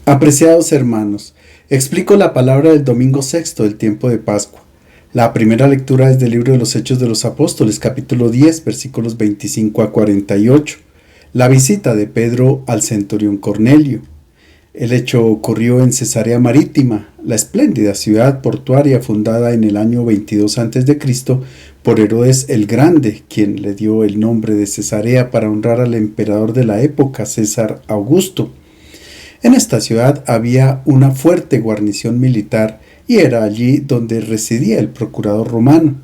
Apreciados hermanos, explico la palabra del domingo sexto del tiempo de Pascua. La primera lectura es del libro de los Hechos de los Apóstoles, capítulo 10, versículos 25 a 48. La visita de Pedro al centurión Cornelio. El hecho ocurrió en Cesarea Marítima, la espléndida ciudad portuaria fundada en el año 22 a.C. por Herodes el Grande, quien le dio el nombre de Cesarea para honrar al emperador de la época, César Augusto. En esta ciudad había una fuerte guarnición militar y era allí donde residía el procurador romano.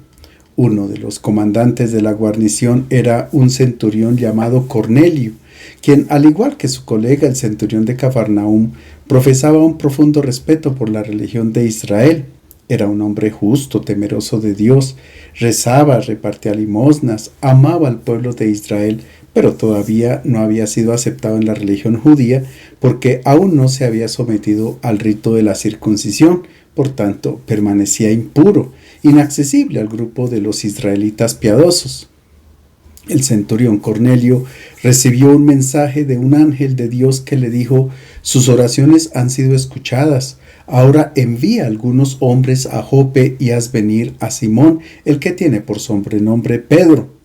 Uno de los comandantes de la guarnición era un centurión llamado Cornelio, quien, al igual que su colega el centurión de Cafarnaúm, profesaba un profundo respeto por la religión de Israel. Era un hombre justo, temeroso de Dios, rezaba, repartía limosnas, amaba al pueblo de Israel, pero todavía no había sido aceptado en la religión judía porque aún no se había sometido al rito de la circuncisión, por tanto permanecía impuro, inaccesible al grupo de los israelitas piadosos. El centurión Cornelio recibió un mensaje de un ángel de Dios que le dijo: sus oraciones han sido escuchadas. Ahora envía algunos hombres a Jope y haz venir a Simón, el que tiene por sobrenombre Pedro.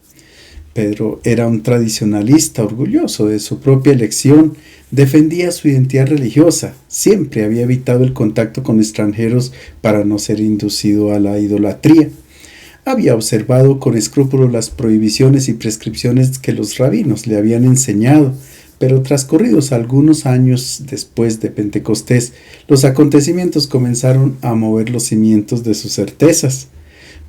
Pedro era un tradicionalista orgulloso de su propia elección, defendía su identidad religiosa, siempre había evitado el contacto con extranjeros para no ser inducido a la idolatría. Había observado con escrúpulo las prohibiciones y prescripciones que los rabinos le habían enseñado, pero transcurridos algunos años después de Pentecostés, los acontecimientos comenzaron a mover los cimientos de sus certezas.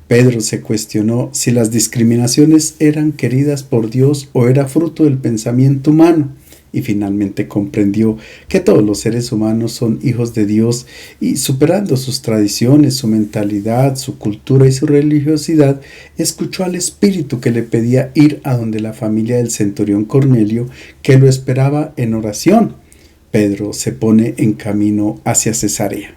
Pedro se cuestionó si las discriminaciones eran queridas por Dios o era fruto del pensamiento humano, y finalmente comprendió que todos los seres humanos son hijos de Dios y, superando sus tradiciones, su mentalidad, su cultura y su religiosidad, escuchó al Espíritu que le pedía ir a donde la familia del centurión Cornelio, que lo esperaba en oración. Pedro se pone en camino hacia Cesarea.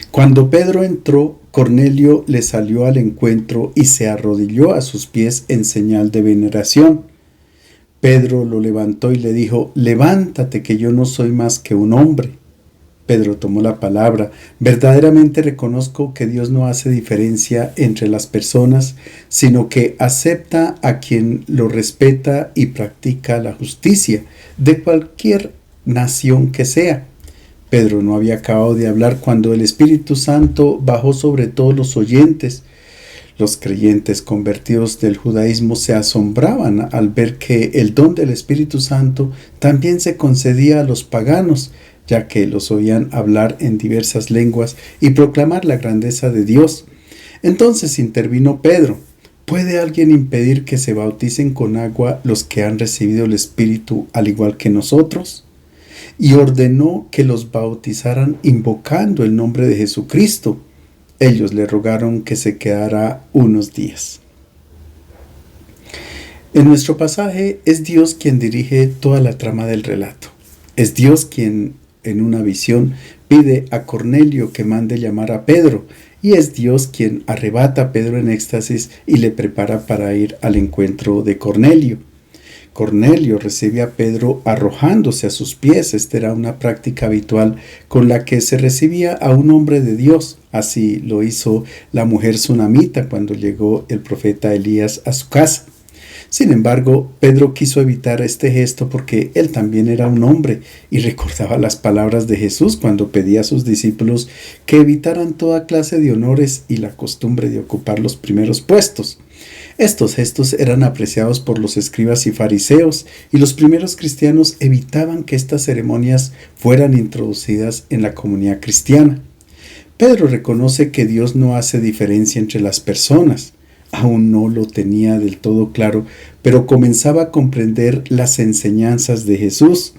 Cuando Pedro entró, Cornelio le salió al encuentro y se arrodilló a sus pies en señal de veneración. Pedro lo levantó y le dijo: levántate, que yo no soy más que un hombre. Pedro tomó la palabra: verdaderamente reconozco que Dios no hace diferencia entre las personas, sino que acepta a quien lo respeta y practica la justicia, de cualquier nación que sea. Pedro no había acabado de hablar cuando el Espíritu Santo bajó sobre todos los oyentes. Los creyentes convertidos del judaísmo se asombraban al ver que el don del Espíritu Santo también se concedía a los paganos, ya que los oían hablar en diversas lenguas y proclamar la grandeza de Dios. Entonces intervino Pedro: ¿puede alguien impedir que se bauticen con agua los que han recibido el Espíritu al igual que nosotros? Y ordenó que los bautizaran invocando el nombre de Jesucristo. Ellos le rogaron que se quedara unos días. En nuestro pasaje es Dios quien dirige toda la trama del relato. Es Dios quien, en una visión, pide a Cornelio que mande llamar a Pedro, y es Dios quien arrebata a Pedro en éxtasis y le prepara para ir al encuentro de Cornelio. Cornelio recibe a Pedro arrojándose a sus pies. Esta era una práctica habitual con la que se recibía a un hombre de Dios. Así lo hizo la mujer sunamita cuando llegó el profeta Elías a su casa. Sin embargo, Pedro quiso evitar este gesto porque él también era un hombre y recordaba las palabras de Jesús cuando pedía a sus discípulos que evitaran toda clase de honores y la costumbre de ocupar los primeros puestos. Estos gestos eran apreciados por los escribas y fariseos, y los primeros cristianos evitaban que estas ceremonias fueran introducidas en la comunidad cristiana. Pedro reconoce que Dios no hace diferencia entre las personas. Aún no lo tenía del todo claro, pero comenzaba a comprender las enseñanzas de Jesús.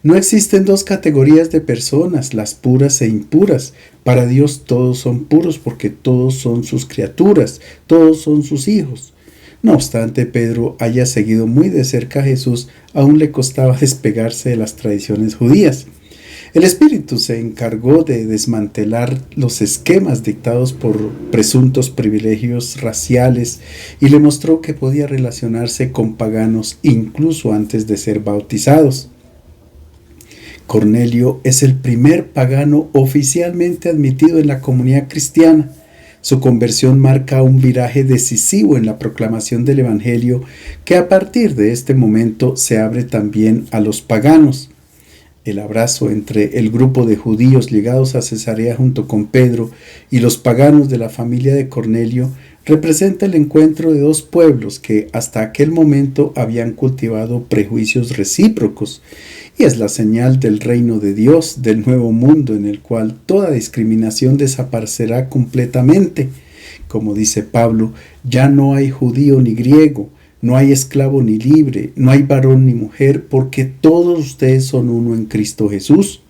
No existen dos categorías de personas, las puras e impuras. Para Dios todos son puros porque todos son sus criaturas, todos son sus hijos. No obstante, Pedro haya seguido muy de cerca a Jesús, aún le costaba despegarse de las tradiciones judías. El Espíritu se encargó de desmantelar los esquemas dictados por presuntos privilegios raciales y le mostró que podía relacionarse con paganos incluso antes de ser bautizados. Cornelio es el primer pagano oficialmente admitido en la comunidad cristiana. Su conversión marca un viraje decisivo en la proclamación del Evangelio que a partir de este momento se abre también a los paganos. El abrazo entre el grupo de judíos llegados a Cesarea junto con Pedro y los paganos de la familia de Cornelio representa el encuentro de dos pueblos que hasta aquel momento habían cultivado prejuicios recíprocos y es la señal del reino de Dios, del nuevo mundo en el cual toda discriminación desaparecerá completamente. Como dice Pablo, ya no hay judío ni griego, no hay esclavo ni libre, no hay varón ni mujer, porque todos ustedes son uno en Cristo Jesús.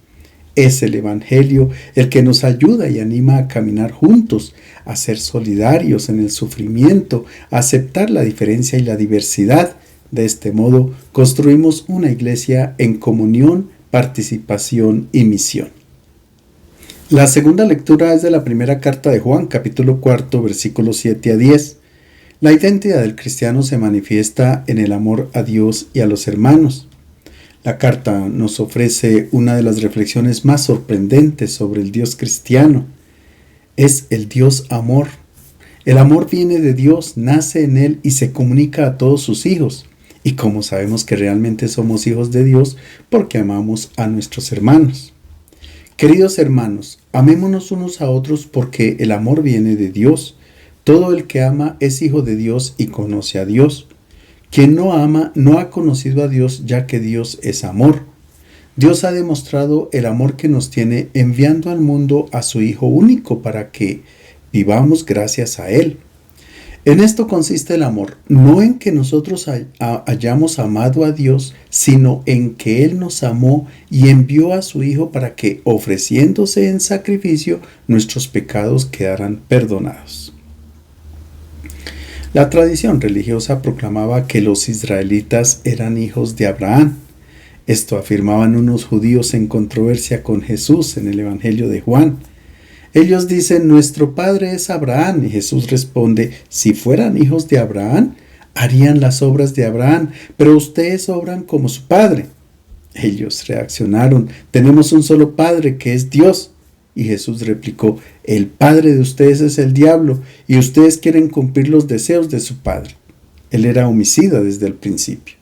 Es el Evangelio el que nos ayuda y anima a caminar juntos, a ser solidarios en el sufrimiento, a aceptar la diferencia y la diversidad. De este modo, construimos una iglesia en comunión, participación y misión. La segunda lectura es de la primera carta de Juan, capítulo 4, versículos 7 a 10. La identidad del cristiano se manifiesta en el amor a Dios y a los hermanos. La carta nos ofrece una de las reflexiones más sorprendentes sobre el Dios cristiano. Es el Dios amor. El amor viene de Dios, nace en Él y se comunica a todos sus hijos. Y como sabemos que realmente somos hijos de Dios, porque amamos a nuestros hermanos. Queridos hermanos, amémonos unos a otros porque el amor viene de Dios. Todo el que ama es hijo de Dios y conoce a Dios. Quien no ama no ha conocido a Dios, ya que Dios es amor. Dios ha demostrado el amor que nos tiene enviando al mundo a su Hijo único para que vivamos gracias a Él. En esto consiste el amor, no en que nosotros hayamos amado a Dios, sino en que Él nos amó y envió a su Hijo para que, ofreciéndose en sacrificio, nuestros pecados quedaran perdonados. La tradición religiosa proclamaba que los israelitas eran hijos de Abraham. Esto afirmaban unos judíos en controversia con Jesús en el Evangelio de Juan. Ellos dicen, nuestro padre es Abraham, y Jesús responde, si fueran hijos de Abraham, harían las obras de Abraham, pero ustedes obran como su padre. Ellos reaccionaron, tenemos un solo padre que es Dios. Y Jesús replicó, el padre de ustedes es el diablo, y ustedes quieren cumplir los deseos de su padre. Él era homicida desde el principio.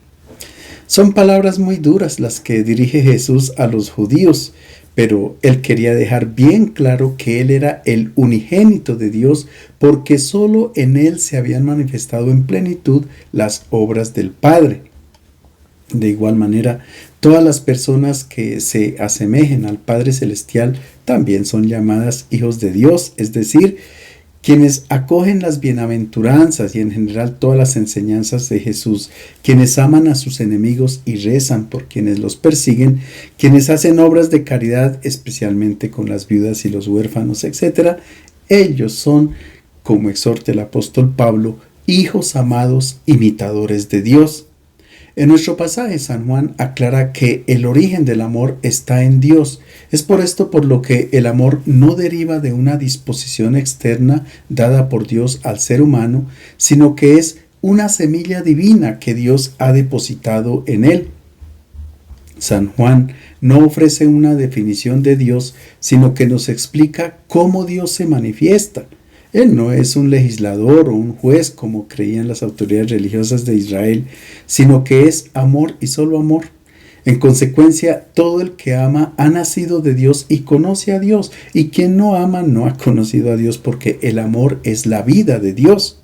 Son palabras muy duras las que dirige Jesús a los judíos, pero Él quería dejar bien claro que Él era el unigénito de Dios, porque solo en Él se habían manifestado en plenitud las obras del Padre. De igual manera, todas las personas que se asemejen al Padre Celestial también son llamadas hijos de Dios, es decir, quienes acogen las bienaventuranzas y en general todas las enseñanzas de Jesús, quienes aman a sus enemigos y rezan por quienes los persiguen, quienes hacen obras de caridad, especialmente con las viudas y los huérfanos, etc. Ellos son, como exhorta el apóstol Pablo, hijos amados, imitadores de Dios. En nuestro pasaje, San Juan aclara que el origen del amor está en Dios. Es por esto por lo que el amor no deriva de una disposición externa dada por Dios al ser humano, sino que es una semilla divina que Dios ha depositado en él. San Juan no ofrece una definición de Dios, sino que nos explica cómo Dios se manifiesta. Él no es un legislador o un juez como creían las autoridades religiosas de Israel, sino que es amor y solo amor. En consecuencia, todo el que ama ha nacido de Dios y conoce a Dios, y quien no ama no ha conocido a Dios porque el amor es la vida de Dios.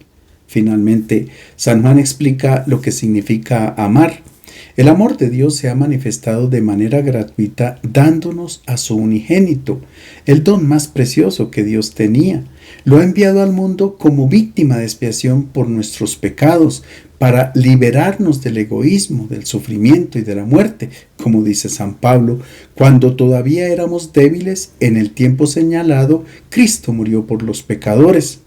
Finalmente, San Juan explica lo que significa amar. El amor de Dios se ha manifestado de manera gratuita dándonos a su unigénito, el don más precioso que Dios tenía. Lo ha enviado al mundo como víctima de expiación por nuestros pecados, para liberarnos del egoísmo, del sufrimiento y de la muerte, como dice San Pablo, cuando todavía éramos débiles, en el tiempo señalado, Cristo murió por los pecadores.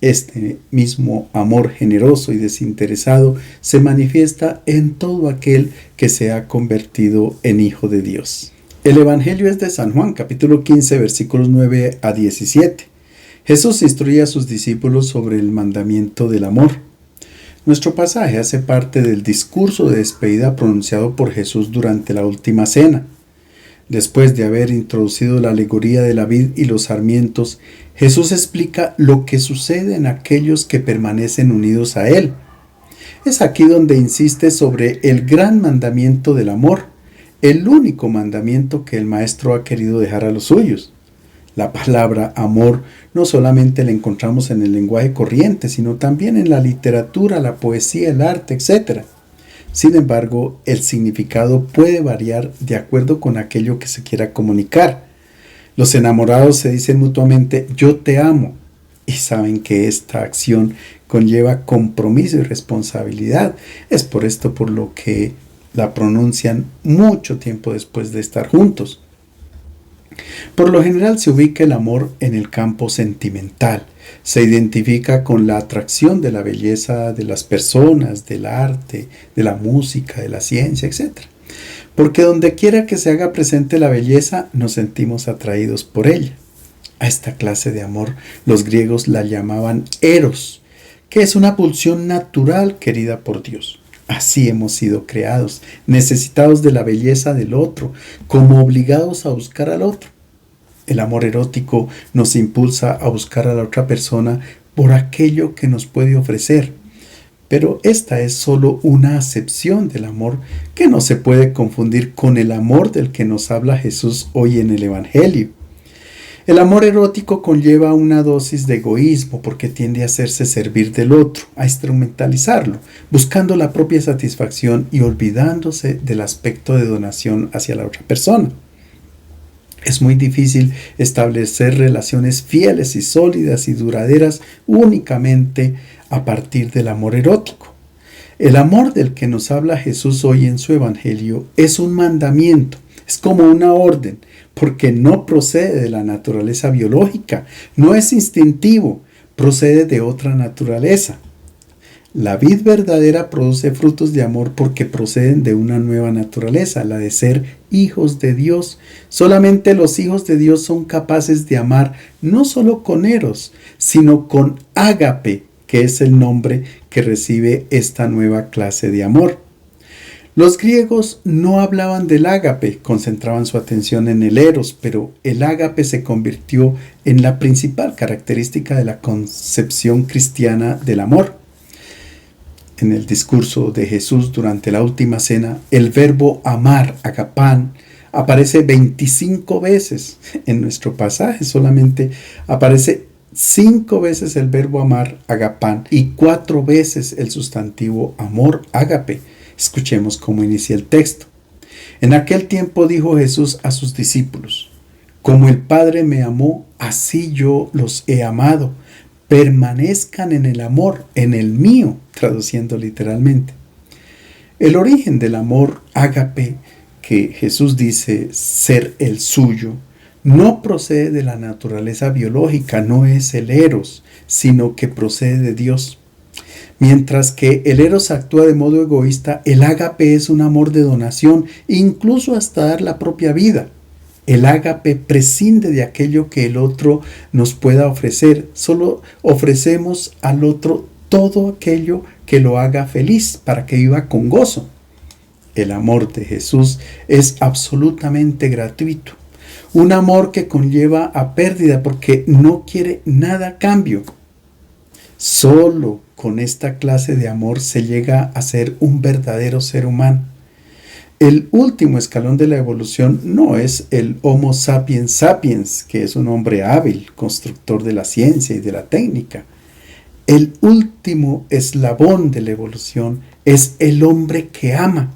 Este mismo amor generoso y desinteresado se manifiesta en todo aquel que se ha convertido en hijo de Dios. El Evangelio es de San Juan, capítulo 15, versículos 9 a 17. Jesús instruye a sus discípulos sobre el mandamiento del amor. Nuestro pasaje hace parte del discurso de despedida pronunciado por Jesús durante la última cena. Después de haber introducido la alegoría de la vid y los sarmientos, Jesús explica lo que sucede en aquellos que permanecen unidos a Él. Es aquí donde insiste sobre el gran mandamiento del amor, el único mandamiento que el Maestro ha querido dejar a los suyos. La palabra amor no solamente la encontramos en el lenguaje corriente, sino también en la literatura, la poesía, el arte, etc. Sin embargo, el significado puede variar de acuerdo con aquello que se quiera comunicar. Los enamorados se dicen mutuamente yo te amo y saben que esta acción conlleva compromiso y responsabilidad. Es por esto por lo que la pronuncian mucho tiempo después de estar juntos. Por lo general se ubica el amor en el campo sentimental. Se identifica con la atracción de la belleza de las personas, del arte, de la música, de la ciencia, etc. Porque donde quiera que se haga presente la belleza, nos sentimos atraídos por ella. A esta clase de amor los griegos la llamaban eros, que es una pulsión natural querida por Dios. Así hemos sido creados, necesitados de la belleza del otro, como obligados a buscar al otro. El amor erótico nos impulsa a buscar a la otra persona por aquello que nos puede ofrecer. Pero esta es solo una acepción del amor que no se puede confundir con el amor del que nos habla Jesús hoy en el Evangelio. El amor erótico conlleva una dosis de egoísmo porque tiende a hacerse servir del otro, a instrumentalizarlo, buscando la propia satisfacción y olvidándose del aspecto de donación hacia la otra persona. Es muy difícil establecer relaciones fieles y sólidas y duraderas únicamente a partir del amor erótico. El amor del que nos habla Jesús hoy en su Evangelio es un mandamiento, es como una orden, porque no procede de la naturaleza biológica, no es instintivo, procede de otra naturaleza. La vid verdadera produce frutos de amor porque proceden de una nueva naturaleza, la de ser hijos de Dios. Solamente los hijos de Dios son capaces de amar no solo con eros, sino con ágape, que es el nombre que recibe esta nueva clase de amor. Los griegos no hablaban del ágape, concentraban su atención en el eros, pero el ágape se convirtió en la principal característica de la concepción cristiana del amor. En el discurso de Jesús durante la última cena, el verbo amar, agapán, aparece 25 veces. En nuestro pasaje solamente aparece 5 veces el verbo amar, agapán, y 4 veces el sustantivo amor, ágape. Escuchemos cómo inicia el texto. En aquel tiempo dijo Jesús a sus discípulos: como el Padre me amó, así yo los he amado. Permanezcan en el amor, en el mío, traduciendo literalmente. El origen del amor ágape, que Jesús dice ser el suyo, no procede de la naturaleza biológica, no es el eros, sino que procede de Dios. Mientras que el eros actúa de modo egoísta, el ágape es un amor de donación, incluso hasta dar la propia vida. El ágape prescinde de aquello que el otro nos pueda ofrecer. Solo ofrecemos al otro todo aquello que lo haga feliz para que viva con gozo. El amor de Jesús es absolutamente gratuito. Un amor que conlleva a pérdida porque no quiere nada a cambio. Solo con esta clase de amor se llega a ser un verdadero ser humano. El último escalón de la evolución no es el Homo sapiens sapiens, que es un hombre hábil, constructor de la ciencia y de la técnica. El último eslabón de la evolución es el hombre que ama,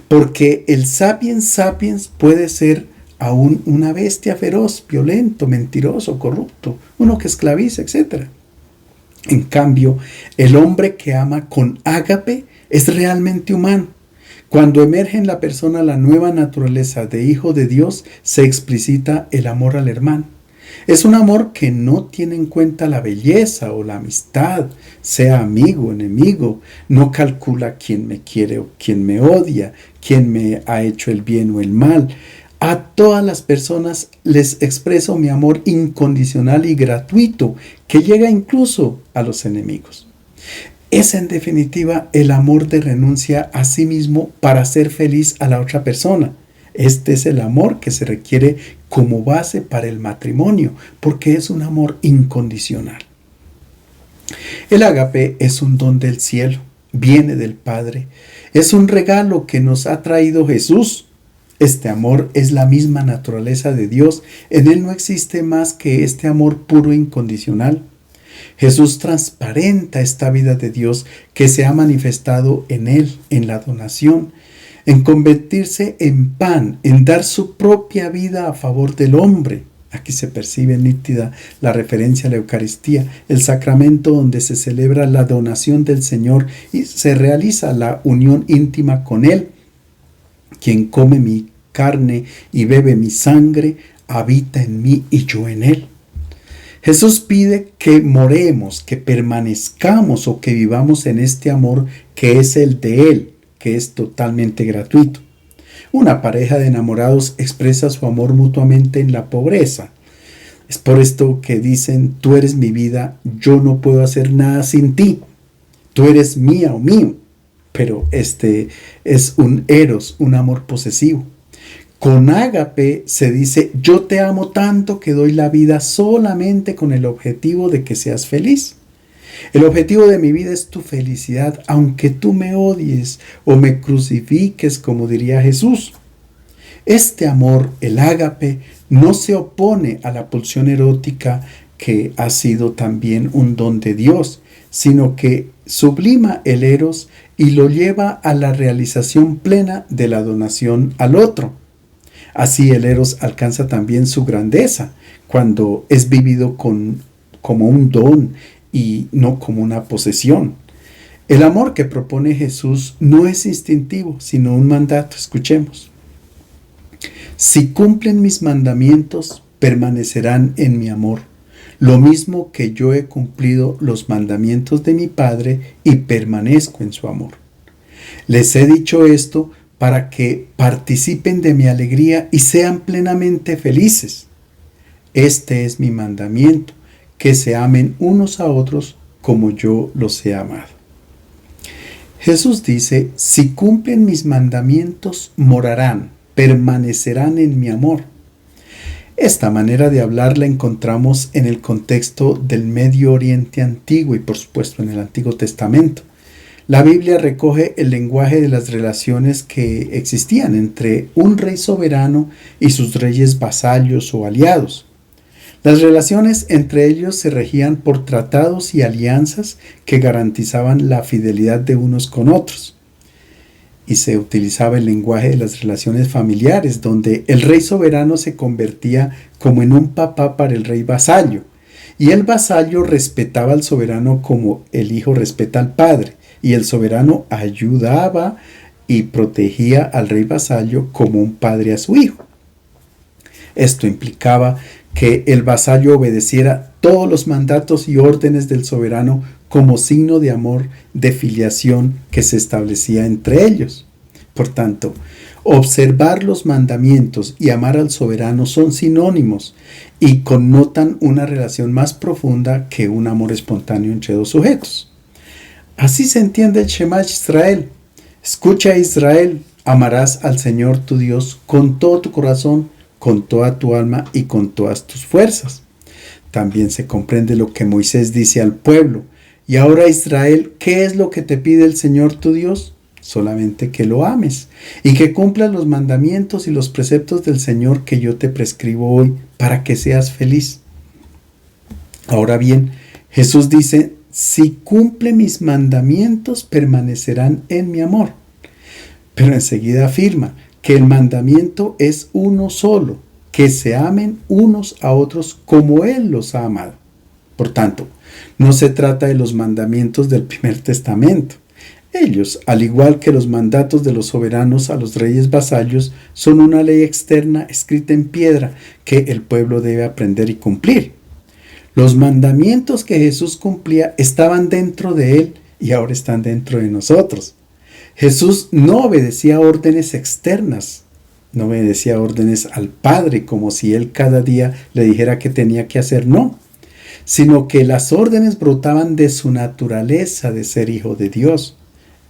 porque el sapiens sapiens puede ser aún una bestia feroz, violento, mentiroso, corrupto, uno que esclaviza, etc. En cambio, el hombre que ama con ágape es realmente humano. Cuando emerge en la persona la nueva naturaleza de hijo de Dios, se explicita el amor al hermano. Es un amor que no tiene en cuenta la belleza o la amistad, sea amigo o enemigo, no calcula quién me quiere o quién me odia, quién me ha hecho el bien o el mal. A todas las personas les expreso mi amor incondicional y gratuito, que llega incluso a los enemigos. Es en definitiva el amor de renuncia a sí mismo para hacer feliz a la otra persona. Este es el amor que se requiere como base para el matrimonio, porque es un amor incondicional. El ágape es un don del cielo, viene del Padre, es un regalo que nos ha traído Jesús. Este amor es la misma naturaleza de Dios, en él no existe más que este amor puro e incondicional. Jesús transparenta esta vida de Dios que se ha manifestado en él, en la donación, en convertirse en pan, en dar su propia vida a favor del hombre. Aquí se percibe nítida la referencia a la Eucaristía, el sacramento donde se celebra la donación del Señor y se realiza la unión íntima con Él. Quien come mi carne y bebe mi sangre, habita en mí y yo en Él. Jesús pide que moremos, que permanezcamos o que vivamos en este amor que es el de Él, que es totalmente gratuito. Una pareja de enamorados expresa su amor mutuamente en la pobreza. Es por esto que dicen: tú eres mi vida, yo no puedo hacer nada sin ti. Tú eres mía o mío. Pero este es un eros, un amor posesivo. Con ágape se dice: yo te amo tanto que doy la vida solamente con el objetivo de que seas feliz. El objetivo de mi vida es tu felicidad, aunque tú me odies o me crucifiques, como diría Jesús. Este amor, el ágape, no se opone a la pulsión erótica, que ha sido también un don de Dios, sino que sublima el eros y lo lleva a la realización plena de la donación al otro. Así el eros alcanza también su grandeza cuando es vivido como un don y no como una posesión. El amor que propone Jesús no es instintivo, sino un mandato. Escuchemos. Si cumplen mis mandamientos, permanecerán en mi amor, lo mismo que yo he cumplido los mandamientos de mi Padre y permanezco en su amor. Les he dicho esto para que participen de mi alegría y sean plenamente felices. Este es mi mandamiento, que se amen unos a otros como yo los he amado. Jesús dice: si cumplen mis mandamientos, morarán, permanecerán en mi amor. Esta manera de hablar la encontramos en el contexto del Medio Oriente antiguo y por supuesto en el Antiguo Testamento. La Biblia recoge el lenguaje de las relaciones que existían entre un rey soberano y sus reyes vasallos o aliados. Las relaciones entre ellos se regían por tratados y alianzas que garantizaban la fidelidad de unos con otros. Y se utilizaba el lenguaje de las relaciones familiares, donde el rey soberano se convertía como en un papá para el rey vasallo, y el vasallo respetaba al soberano como el hijo respeta al padre, y el soberano ayudaba y protegía al rey vasallo como un padre a su hijo. Esto implicaba que el vasallo obedeciera todos los mandatos y órdenes del soberano como signo de amor, de filiación que se establecía entre ellos. Por tanto, observar los mandamientos y amar al soberano son sinónimos y connotan una relación más profunda que un amor espontáneo entre dos sujetos. Así se entiende el Shema Israel. Escucha, Israel, amarás al Señor tu Dios con todo tu corazón, con toda tu alma y con todas tus fuerzas. También se comprende lo que Moisés dice al pueblo: y ahora, Israel, ¿qué es lo que te pide el Señor tu Dios? Solamente que lo ames y que cumplas los mandamientos y los preceptos del Señor que yo te prescribo hoy para que seas feliz. Ahora bien, Jesús dice: si cumple mis mandamientos, permanecerán en mi amor. Pero enseguida afirma que el mandamiento es uno solo, que se amen unos a otros como Él los ha amado. Por tanto, no se trata de los mandamientos del Primer Testamento. Ellos, al igual que los mandatos de los soberanos a los reyes vasallos, son una ley externa escrita en piedra que el pueblo debe aprender y cumplir. Los mandamientos que Jesús cumplía estaban dentro de Él y ahora están dentro de nosotros. Jesús no obedecía órdenes externas, no obedecía órdenes al Padre como si Él cada día le dijera qué tenía que hacer, no, sino que las órdenes brotaban de su naturaleza de ser hijo de Dios.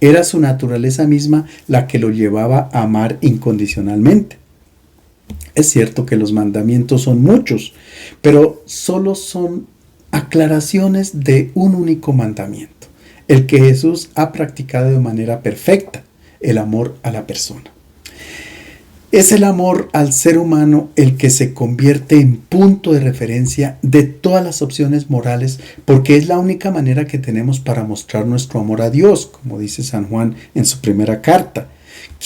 Era su naturaleza misma la que lo llevaba a amar incondicionalmente. Es cierto que los mandamientos son muchos, pero solo son aclaraciones de un único mandamiento, el que Jesús ha practicado de manera perfecta, el amor a la persona. Es el amor al ser humano el que se convierte en punto de referencia de todas las opciones morales, porque es la única manera que tenemos para mostrar nuestro amor a Dios, como dice San Juan en su primera carta.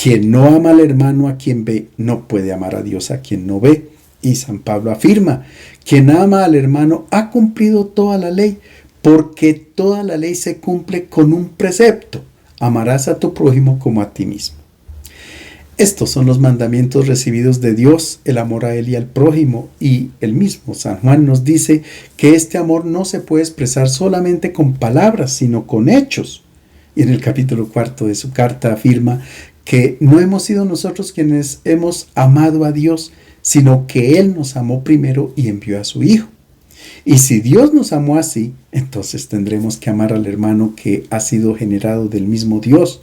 Quien no ama al hermano a quien ve, no puede amar a Dios a quien no ve. Y San Pablo afirma, quien ama al hermano ha cumplido toda la ley, porque toda la ley se cumple con un precepto: amarás a tu prójimo como a ti mismo. Estos son los mandamientos recibidos de Dios, el amor a Él y al prójimo, y el mismo San Juan nos dice que este amor no se puede expresar solamente con palabras, sino con hechos. Y en el capítulo 4 de su carta afirma que no hemos sido nosotros quienes hemos amado a Dios, sino que Él nos amó primero y envió a su Hijo. Y si Dios nos amó así, entonces tendremos que amar al hermano que ha sido generado del mismo Dios.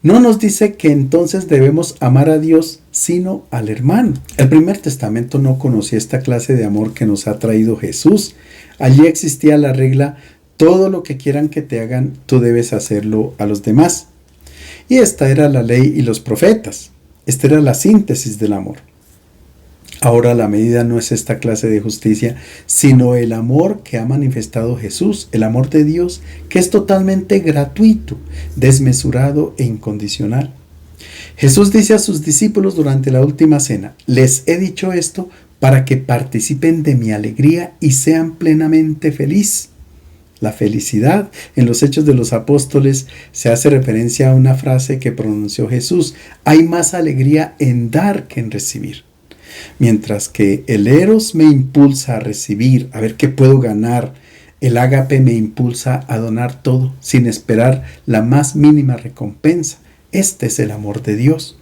No nos dice que entonces debemos amar a Dios, sino al hermano. El primer testamento no conocía esta clase de amor que nos ha traído Jesús. Allí existía la regla: todo lo que quieran que te hagan, tú debes hacerlo a los demás. Y esta era la ley y los profetas. Esta era la síntesis del amor. Ahora la medida no es esta clase de justicia, sino el amor que ha manifestado Jesús, el amor de Dios, que es totalmente gratuito, desmesurado e incondicional. Jesús dice a sus discípulos durante la última cena: les he dicho esto para que participen de mi alegría y sean plenamente felices. La felicidad en los Hechos de los Apóstoles se hace referencia a una frase que pronunció Jesús: hay más alegría en dar que en recibir. Mientras que el eros me impulsa a recibir, a ver qué puedo ganar, el ágape me impulsa a donar todo sin esperar la más mínima recompensa. Este es el amor de Dios.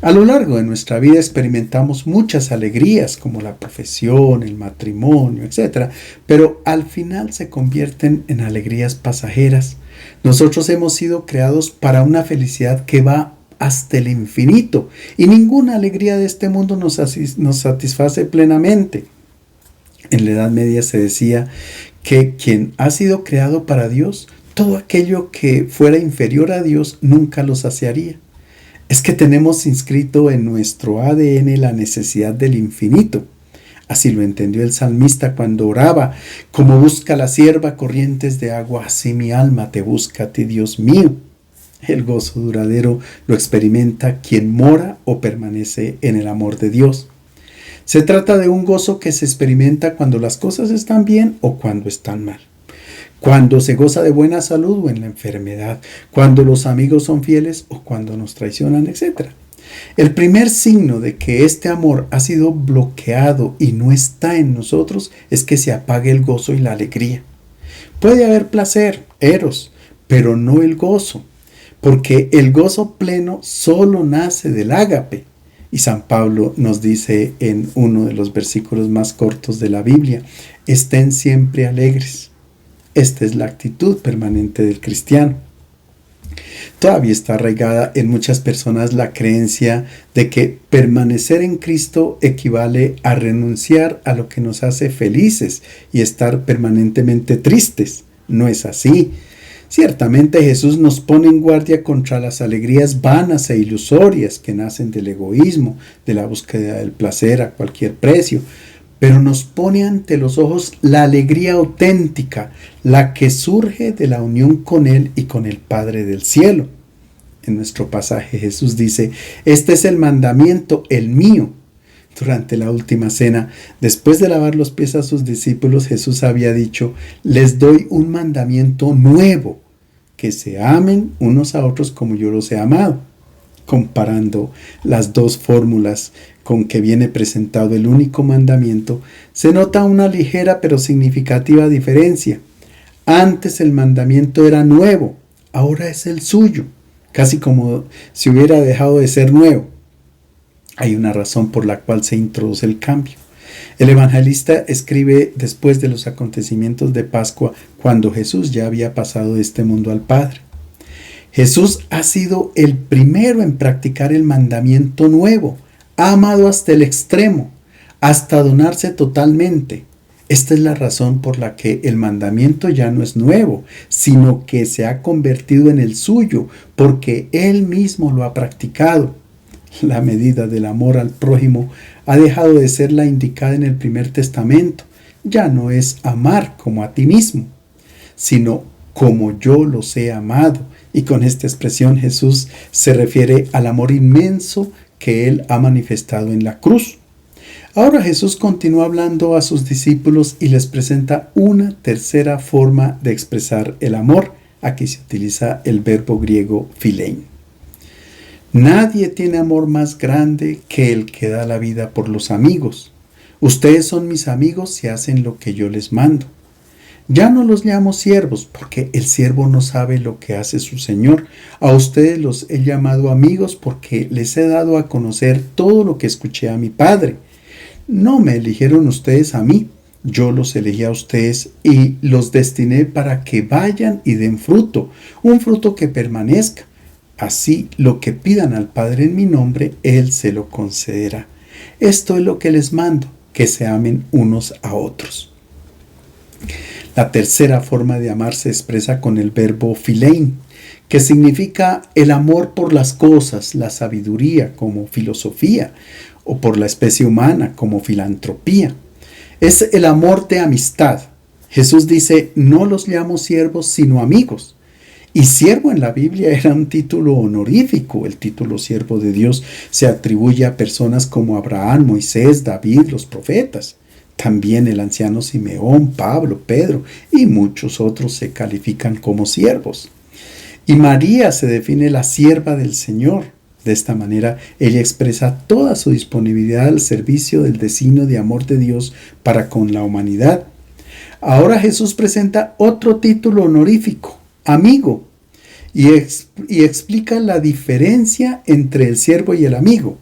A lo largo de nuestra vida experimentamos muchas alegrías, como la profesión, el matrimonio, etc. Pero al final se convierten en alegrías pasajeras. Nosotros hemos sido creados para una felicidad que va hasta el infinito, y ninguna alegría de este mundo nos satisface plenamente. En la Edad Media se decía que quien ha sido creado para Dios, todo aquello que fuera inferior a Dios nunca lo saciaría. Es que tenemos inscrito en nuestro ADN la necesidad del infinito. Así lo entendió el salmista cuando oraba: como busca la sierva corrientes de agua, así mi alma te busca a ti, Dios mío. El gozo duradero lo experimenta quien mora o permanece en el amor de Dios. Se trata de un gozo que se experimenta cuando las cosas están bien o cuando están mal. Cuando se goza de buena salud o en la enfermedad. Cuando los amigos son fieles o cuando nos traicionan, etc. El primer signo de que este amor ha sido bloqueado y no está en nosotros es que se apague el gozo y la alegría. Puede haber placer, eros, pero no el gozo. Porque el gozo pleno solo nace del ágape. Y San Pablo nos dice en uno de los versículos más cortos de la Biblia: estén siempre alegres. Esta es la actitud permanente del cristiano. Todavía está arraigada en muchas personas la creencia de que permanecer en Cristo equivale a renunciar a lo que nos hace felices y estar permanentemente tristes. No es así. Ciertamente Jesús nos pone en guardia contra las alegrías vanas e ilusorias que nacen del egoísmo, de la búsqueda del placer a cualquier precio, pero nos pone ante los ojos la alegría auténtica, la que surge de la unión con Él y con el Padre del cielo. En nuestro pasaje Jesús dice: este es el mandamiento, el mío. Durante la última cena, después de lavar los pies a sus discípulos, Jesús había dicho: les doy un mandamiento nuevo, que se amen unos a otros como yo los he amado. Comparando las dos fórmulas con que viene presentado el único mandamiento, se nota una ligera pero significativa diferencia. Antes el mandamiento era nuevo, ahora es el suyo, casi como si hubiera dejado de ser nuevo. Hay una razón por la cual se introduce el cambio. El evangelista escribe después de los acontecimientos de Pascua, cuando Jesús ya había pasado de este mundo al Padre. Jesús ha sido el primero en practicar el mandamiento nuevo. Ha amado hasta el extremo, hasta donarse totalmente. Esta es la razón por la que el mandamiento ya no es nuevo, sino que se ha convertido en el suyo, porque Él mismo lo ha practicado. La medida del amor al prójimo ha dejado de ser la indicada en el primer testamento. Ya no es amar como a ti mismo, sino como yo los he amado. Y con esta expresión Jesús se refiere al amor inmenso que Él ha manifestado en la cruz. Ahora Jesús continúa hablando a sus discípulos y les presenta una tercera forma de expresar el amor. Aquí se utiliza el verbo griego philein. Nadie tiene amor más grande que el que da la vida por los amigos. Ustedes son mis amigos si hacen lo que yo les mando. Ya no los llamo siervos, porque el siervo no sabe lo que hace su señor. A ustedes los he llamado amigos porque les he dado a conocer todo lo que escuché a mi Padre. No me eligieron ustedes a mí, yo los elegí a ustedes y los destiné para que vayan y den fruto, un fruto que permanezca. Así lo que pidan al Padre en mi nombre, Él se lo concederá. Esto es lo que les mando, que se amen unos a otros. La tercera forma de amar se expresa con el verbo philein, que significa el amor por las cosas, la sabiduría como filosofía, o por la especie humana como filantropía. Es el amor de amistad. Jesús dice, no los llamo siervos sino amigos. Y siervo en la Biblia era un título honorífico. El título siervo de Dios se atribuye a personas como Abraham, Moisés, David, los profetas. También el anciano Simeón, Pablo, Pedro y muchos otros se califican como siervos. Y María se define la sierva del Señor. De esta manera, ella expresa toda su disponibilidad al servicio del designio de amor de Dios para con la humanidad. Ahora Jesús presenta otro título honorífico, amigo, y explica la diferencia entre el siervo y el amigo.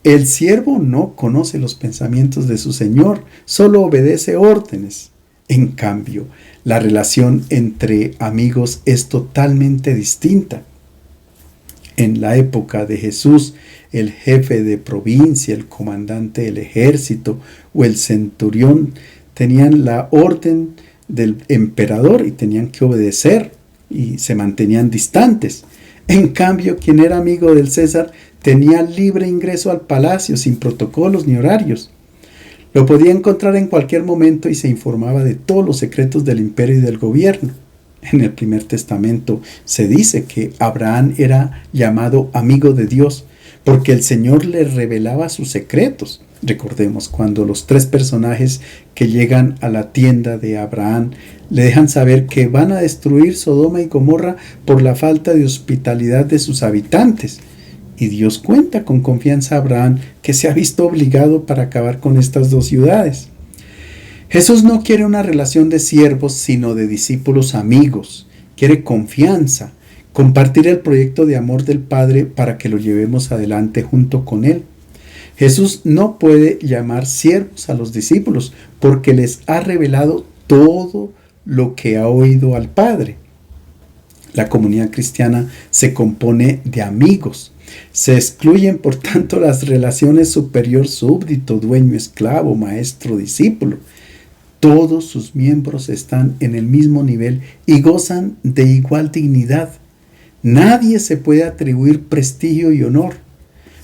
El siervo no conoce los pensamientos de su Señor, solo obedece órdenes. En cambio, la relación entre amigos es totalmente distinta. En la época de Jesús, el jefe de provincia, el comandante del ejército o el centurión tenían la orden del emperador y tenían que obedecer y se mantenían distantes. En cambio, quien era amigo del César tenía libre ingreso al palacio sin protocolos ni horarios. Lo podía encontrar en cualquier momento y se informaba de todos los secretos del imperio y del gobierno. En el primer testamento se dice que Abraham era llamado amigo de Dios porque el Señor le revelaba sus secretos. Recordemos cuando los tres personajes que llegan a la tienda de Abraham le dejan saber que van a destruir Sodoma y Gomorra por la falta de hospitalidad de sus habitantes. Y Dios cuenta con confianza a Abraham que se ha visto obligado para acabar con estas dos ciudades. Jesús no quiere una relación de siervos, sino de discípulos amigos. Quiere confianza, compartir el proyecto de amor del Padre para que lo llevemos adelante junto con Él. Jesús no puede llamar siervos a los discípulos porque les ha revelado todo lo que ha oído al Padre. La comunidad cristiana se compone de amigos. Se excluyen, por tanto, las relaciones superior-súbdito, dueño-esclavo, maestro-discípulo. Todos sus miembros están en el mismo nivel y gozan de igual dignidad. Nadie se puede atribuir prestigio y honor.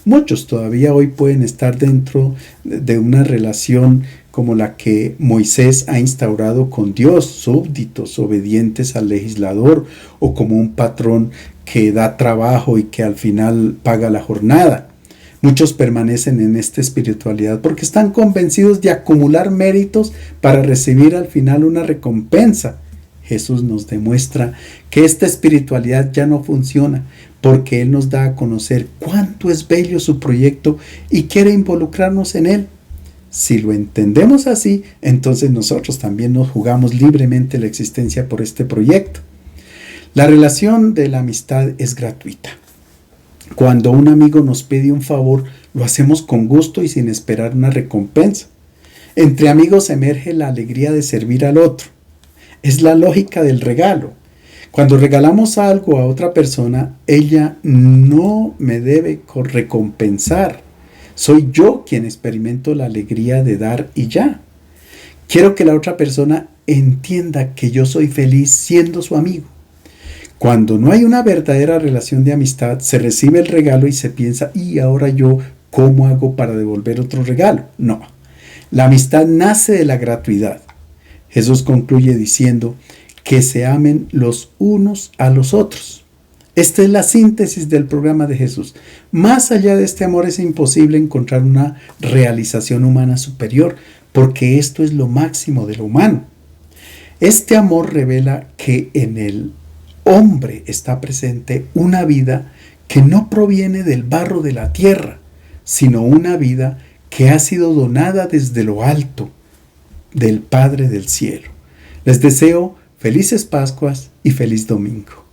Muchos todavía hoy pueden estar dentro de una relación como la que Moisés ha instaurado con Dios, súbditos obedientes al legislador, o como un patrón que da trabajo y que al final paga la jornada. Muchos permanecen en esta espiritualidad porque están convencidos de acumular méritos para recibir al final una recompensa. Jesús nos demuestra que esta espiritualidad ya no funciona porque Él nos da a conocer cuánto es bello su proyecto y quiere involucrarnos en él. Si lo entendemos así, entonces nosotros también nos jugamos libremente la existencia por este proyecto. La relación de la amistad es gratuita. Cuando un amigo nos pide un favor, lo hacemos con gusto y sin esperar una recompensa. Entre amigos emerge la alegría de servir al otro. Es la lógica del regalo. Cuando regalamos algo a otra persona, ella no me debe recompensar. Soy yo quien experimento la alegría de dar y ya. Quiero que la otra persona entienda que yo soy feliz siendo su amigo. Cuando no hay una verdadera relación de amistad, se recibe el regalo y se piensa, ¿y ahora yo cómo hago para devolver otro regalo? No. La amistad nace de la gratuidad. Jesús concluye diciendo que se amen los unos a los otros. Esta es la síntesis del programa de Jesús. Más allá de este amor es imposible encontrar una realización humana superior, porque esto es lo máximo de lo humano. Este amor revela que en el hombre está presente una vida que no proviene del barro de la tierra, sino una vida que ha sido donada desde lo alto del Padre del cielo. Les deseo felices Pascuas y feliz domingo.